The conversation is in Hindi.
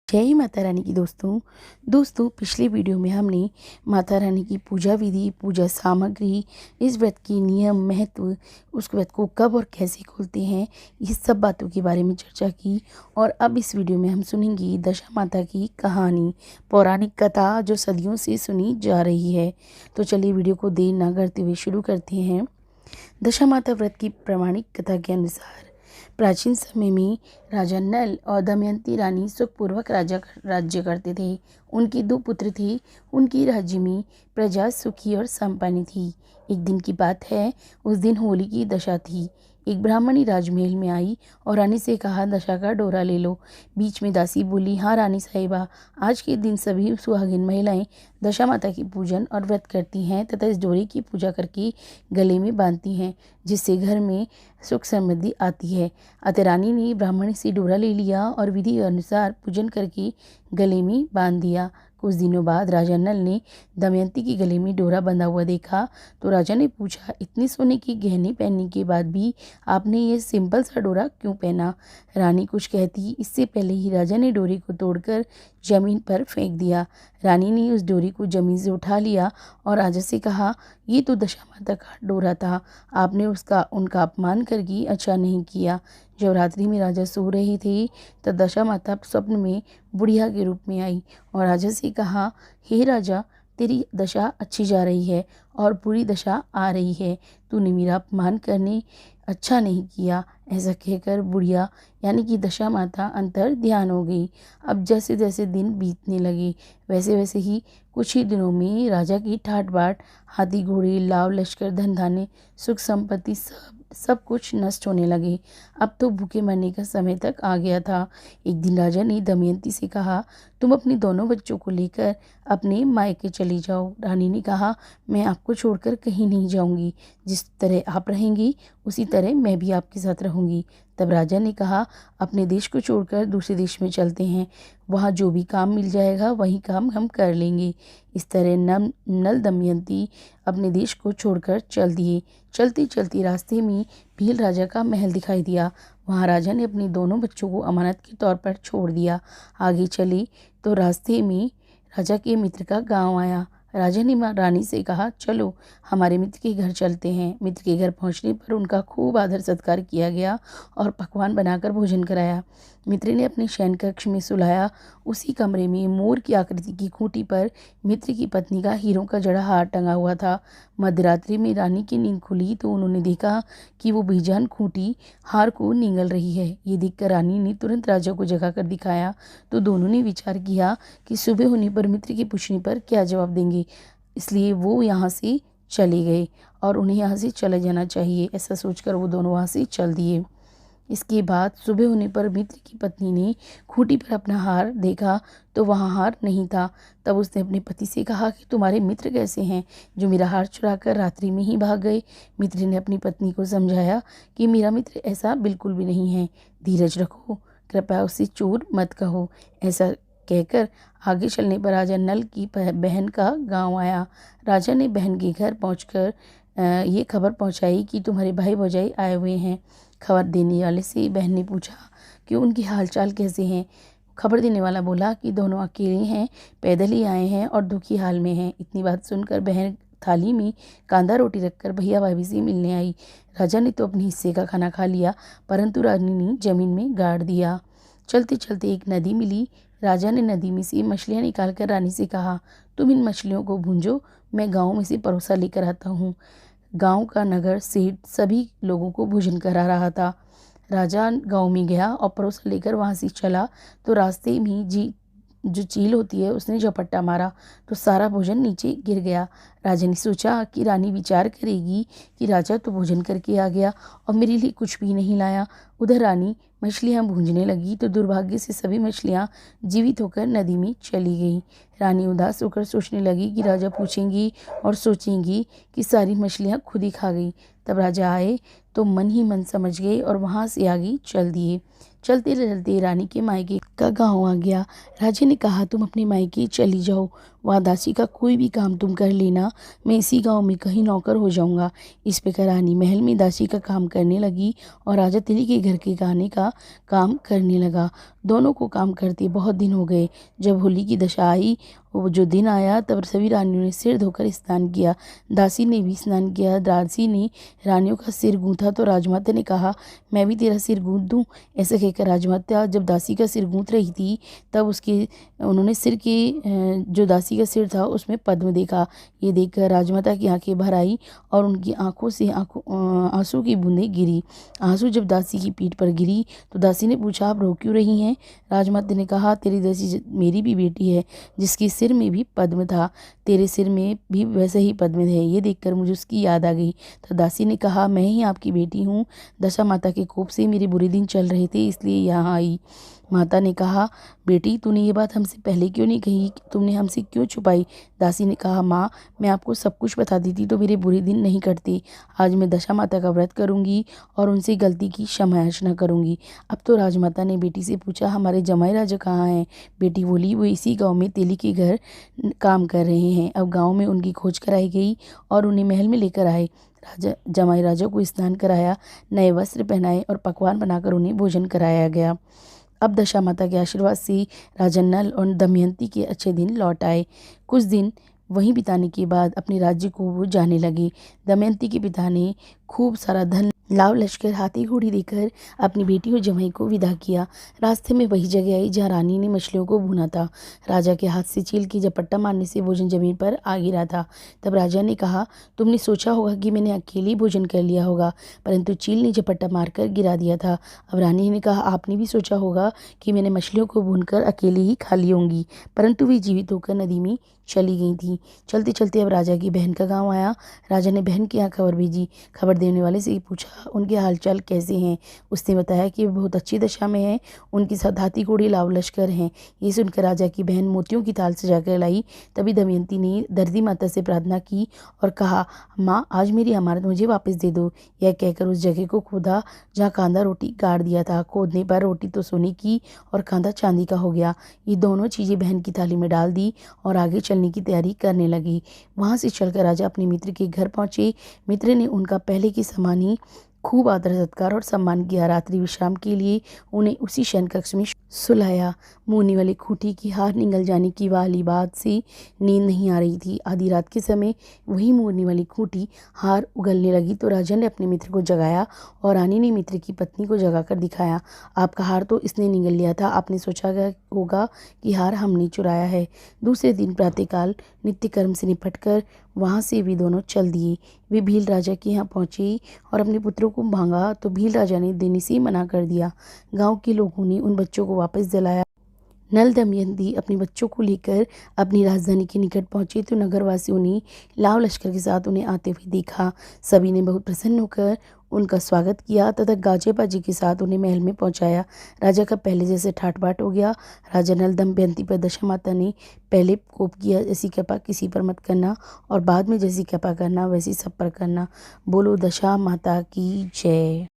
जय माता रानी की दोस्तों पिछले वीडियो में हमने माता रानी की पूजा विधि, पूजा सामग्री, इस व्रत की नियम, महत्व, उस व्रत को कब और कैसे खोलते हैं, ये सब बातों के बारे में चर्चा की। और अब इस वीडियो में हम सुनेंगे दशा माता की कहानी, पौराणिक कथा जो सदियों से सुनी जा रही है। तो चलिए वीडियो को देर ना करते हुए शुरू करते हैं। दशा माता व्रत की प्रामाणिक कथा के अनुसार प्राचीन समय में राजा नल और दमयंती रानी सुखपूर्वक राज्य करते थे। उनके 2 पुत्र थे। उनकी राज्य में प्रजा सुखी और संपन्न थी। एक दिन की बात है, उस दिन होली की दशा थी। एक ब्राह्मणी राजमहल में आई और रानी से कहा, दशा का डोरा ले लो। बीच में दासी बोली, हाँ रानी साहिबा, आज के दिन सभी सुहागिन महिलाएं दशा माता की पूजन और व्रत करती हैं तथा इस डोरे की पूजा करके गले में बांधती हैं, जिससे घर में सुख समृद्धि आती है। अतः रानी ने ब्राह्मणी से डोरा ले लिया और विधि अनुसार पूजन करके गले में बांध दिया। कुछ दिनों बाद राजा नल ने दमयंती के गले में डोरा बंधा हुआ देखा तो राजा ने पूछा, इतने सोने के गहने पहनने के बाद भी आपने ये सिंपल सा डोरा क्यों पहना? रानी कुछ कहती इससे पहले ही राजा ने डोरे को तोड़कर जमीन पर फेंक दिया। रानी ने उस डोरी को जमीन से उठा लिया और राजा से कहा, ये तो दशा माता का डोरा था, आपने उनका अपमान करके अच्छा नहीं किया। जब रात्रि में राजा सो रहे थे तब दशा माता स्वप्न में बुढ़िया के रूप में आई और राजा से कहा, हे राजा, तेरी दशा अच्छी जा रही है और बुरी दशा आ रही है। तूने मेरा अपमान करने अच्छा नहीं किया। ऐसा कहकर बुढ़िया यानी कि दशा माता अंतर ध्यान हो गई। अब जैसे जैसे दिन बीतने लगे वैसे वैसे ही कुछ ही दिनों में राजा की ठाट बाट, हाथी घोड़े, लाव लश्कर, धन धान्य, सुख संपत्ति सब कुछ नष्ट होने लगे। अब तो भूखे मरने का समय तक आ गया था। एक दिन राजा ने दमयंती से कहा, तुम अपने दोनों बच्चों को लेकर अपने मायके चली जाओ। रानी ने कहा, मैं आपको छोड़कर कहीं नहीं जाऊंगी। जिस तरह आप रहेंगी उसी तरह मैं भी आपके साथ रहूंगी। तब राजा ने कहा, अपने देश को छोड़कर दूसरे देश में चलते हैं, वहाँ जो भी काम मिल जाएगा वही काम हम कर लेंगे। इस तरह नल दमयंती अपने देश को छोड़कर चल दिए। चलते चलते रास्ते में भील राजा का महल दिखाई दिया। वहाँ राजा ने अपने दोनों बच्चों को अमानत के तौर पर छोड़ दिया। आगे चले तो रास्ते में राजा के मित्र का गांव आया। राजा ने रानी से कहा, चलो हमारे मित्र के घर चलते हैं। मित्र के घर पहुंचने पर उनका खूब आदर सत्कार किया गया और पकवान बनाकर भोजन कराया। मित्र ने अपने शयन कक्ष में सुलाया। उसी कमरे में मोर की आकृति की खूंटी पर मित्र की पत्नी का हीरों का जड़ा हार टंगा हुआ था। मध्यरात्रि में रानी की नींद खुली तो उन्होंने देखा कि वो बेजान खूंटी हार को निगल रही है। ये देखकर रानी ने तुरंत राजा को जगाकर दिखाया तो दोनों ने विचार किया कि सुबह होने पर मित्र की पूछने पर क्या जवाब देंगे, इसलिए वो यहाँ से चले गए और उन्हें यहाँ से चले जाना चाहिए। ऐसा सोचकर वो दोनों वहाँ से चल दिए। इसके बाद सुबह होने पर मित्र की पत्नी ने खूंटी पर अपना हार देखा तो वहाँ हार नहीं था। तब उसने अपने पति से कहा कि तुम्हारे मित्र कैसे हैं जो मेरा हार चुराकर रात्रि में ही भाग गए? मित्र ने अपनी पत्नी को समझाया कि मेरा मित्र ऐसा बिल्कुल भी नहीं है, धीरज रखो, कृपया उसे चोर मत कहो। ऐसा कहकर आगे चलने पर राजा नल की बहन का गांव आया। राजा ने बहन के घर पहुंचकर ये खबर पहुंचाई कि तुम्हारे भाई भौजाई आए हुए हैं। खबर देने वाले से बहन ने पूछा कि उनके हालचाल कैसे हैं। खबर देने वाला बोला कि दोनों अकेले हैं, पैदल ही आए हैं और दुखी हाल में हैं। इतनी बात सुनकर बहन थाली में कांदा रोटी रखकर भैया भाभी से मिलने आई। राजा ने तो अपने हिस्से का खाना खा लिया, परंतु रानी ने जमीन में गाड़ दिया। चलते चलते एक नदी मिली। राजा ने नदी में से मछलियाँ निकालकर रानी से कहा, तुम इन मछलियों को भूंजो, मैं गाँव में से परोसा लेकर आता हूँ। गांव का नगर सेठ सभी लोगों को भोजन करा रहा था। राजा गांव में गया और परोसा लेकर वहां से चला तो रास्ते में जो चील होती है उसने झपट्टा मारा तो सारा भोजन नीचे गिर गया। राजा ने सोचा कि रानी विचार करेगी कि राजा तो भोजन करके आ गया और मेरे लिए कुछ भी नहीं लाया। उधर रानी मछलियाँ भूंजने लगी तो दुर्भाग्य से सभी मछलियाँ जीवित होकर नदी में चली गईं। रानी उदास होकर सोचने लगी कि राजा पूछेंगी और सोचेंगी कि सारी मछलियाँ खुद ही खा गई। तब राजा आए तो मन ही मन समझ गए और वहाँ से आगे चल दिए। चलते चलते रानी के मायके का गांव आ गया। राजा ने कहा, तुम अपने मायके चली जाओ, वहाँ दासी का कोई भी काम तुम कर लेना, मैं इसी गांव में कहीं नौकर हो जाऊंगा। इस प्रकार रानी महल में दासी का काम करने लगी और राजा तिली के घर के खाने का काम करने लगा। दोनों को काम करते बहुत दिन हो गए। जब होली की दशा आई, वो जो दिन आया, तब सभी रानियों ने सिर धोकर स्नान किया। दासी ने भी स्नान किया। दासी ने रानियों का सिर गूंथा तो राजमाता ने कहा, मैं भी तेरा सिर गूंथ दूं। ऐसा कहकर राजमाता जब दासी का सिर गूंथ रही थी, तब उन्होंने सिर के जो दासी का सिर था उसमें पद्म देखा। ये देखकर राजमाता की आंखें भर आई और उनकी आंखों से आंसू की बूंदें गिरी। आंसू जब दासी की पीठ पर गिरी तो दासी ने पूछा, आप रो क्यों रही हैं? राजमाता ने कहा, तेरी दासी मेरी भी बेटी है, जिसके सिर में भी पद्म था। तेरे सिर में भी वैसे ही पद्म है। ये देखकर मुझे उसकी याद आ गई। तो दासी ने कहा, मैं ही आपकी बेटी हूँ। दशा माता के कोप से मेरे बुरे दिन चल रहे थे, इसलिए यहाँ आई। माता ने कहा, बेटी तूने ये बात हमसे पहले क्यों नहीं कही? तुमने हमसे क्यों छुपाई? दासी ने कहा, माँ मैं आपको सब कुछ बता देती तो मेरे बुरे दिन नहीं कटते। आज मैं दशा माता का व्रत करूँगी और उनसे गलती की क्षमा याचना करूँगी। अब तो राजमाता ने बेटी से पूछा, हमारे जमाई राजा कहाँ हैं? बेटी बोली, वो इसी गाँव में तेली के घर काम कर रहे हैं। अब गाँव में उनकी खोज कराई गई और उन्हें महल में लेकर आए। जमाई राजा को स्नान कराया, नए वस्त्र पहनाए और पकवान बनाकर उन्हें भोजन कराया गया। अब दशा माता के आशीर्वाद से राजा नल और दमयंती के अच्छे दिन लौट आए। कुछ दिन वहीं बिताने के बाद अपने राज्य को वो जाने लगे। दमयंती के पिता ने खूब सारा धन, लाव लश्कर, हाथी घोड़ी देकर अपनी बेटी और जमाई को विदा किया। रास्ते में वही जगह आई जहाँ रानी ने मछलियों को भूना था। राजा के हाथ से चील की झपट्टा मारने से भोजन जमीन पर आ गिरा था। तब राजा ने कहा, तुमने सोचा होगा कि मैंने अकेले ही भोजन कर लिया होगा, परंतु चील ने झपट्टा मारकर गिरा दिया था। अब रानी ने कहा, आपने भी सोचा होगा कि मैंने मछलियों को भूनकर अकेले ही खा ली होंगी, परंतु वे जीवित होकर नदी में चली गई थी। चलते चलते अब राजा की बहन का गाँव आया। राजा ने बहन के यहाँ खबर भेजी। खबर देने वाले से पूछा, उनके हालचाल कैसे हैं? उसने बताया कि वे बहुत अच्छी दशा में हैं, उनके साथ हाथी घोड़े लाव लश्कर हैं। ये सुनकर राजा की बहन मोतियों की थाल सजाकर लाई। तभी दमयंती ने धरती माता से प्रार्थना की और कहा, माँ आज मेरी अमानत मुझे वापस दे दो। यह कहकर उस जगह को खोदा जहाँ कांदा रोटी गाड़ दिया था। खोदने पर रोटी तो सोने की और कांदा चांदी का हो गया। ये दोनों चीज़ें बहन की थाली में डाल दी और आगे चलने की तैयारी करने लगी। वहाँ से चलकर राजा अपने मित्र के घर पहुँचे। मित्र ने उनका पहले के समान ही खूब आदर सत्कार और सम्मान किया। रात्रि विश्राम के लिए उन्हें उसी शयन कक्ष में सुलाया। मुंहने वाली खूंटी की हार निगल जाने की वाली बात से नींद नहीं आ रही थी। आधी रात के समय वही मुंहने वाली खूंटी हार उगलने लगी तो राजा ने अपने मित्र को जगाया और रानी ने मित्र की पत्नी को जगाकर दिखाया। आपका हार तो इसने निगल लिया था, आपने सोचा होगा कि हार हमने चुराया है। दूसरे दिन प्रातःकाल नित्य कर्म से निपटकर वहाँ से वे दोनों चल दिए। वे भील राजा के यहाँ पहुँचे और अपने पुत्रों को मांगा तो भील राजा ने देने से मना कर दिया। गांव के लोगों ने उन बच्चों को वापस दिलाया। नल दमयंती अपने बच्चों को लेकर अपनी राजधानी के निकट पहुंचे तो नगरवासियों ने लाव लश्कर के साथ उन्हें आते हुए देखा। सभी ने बहुत प्रसन्न होकर उनका स्वागत किया तथा गाजे बाजे के साथ उन्हें महल में पहुंचाया। राजा का पहले जैसे ठाट बाट हो गया। राजा नल दमयंती पर दशा माता ने पहले कोप किया, ऐसी कृपा किसी पर मत करना, और बाद में जैसी कृपा करना वैसी सब पर करना। बोलो दशा माता की जय।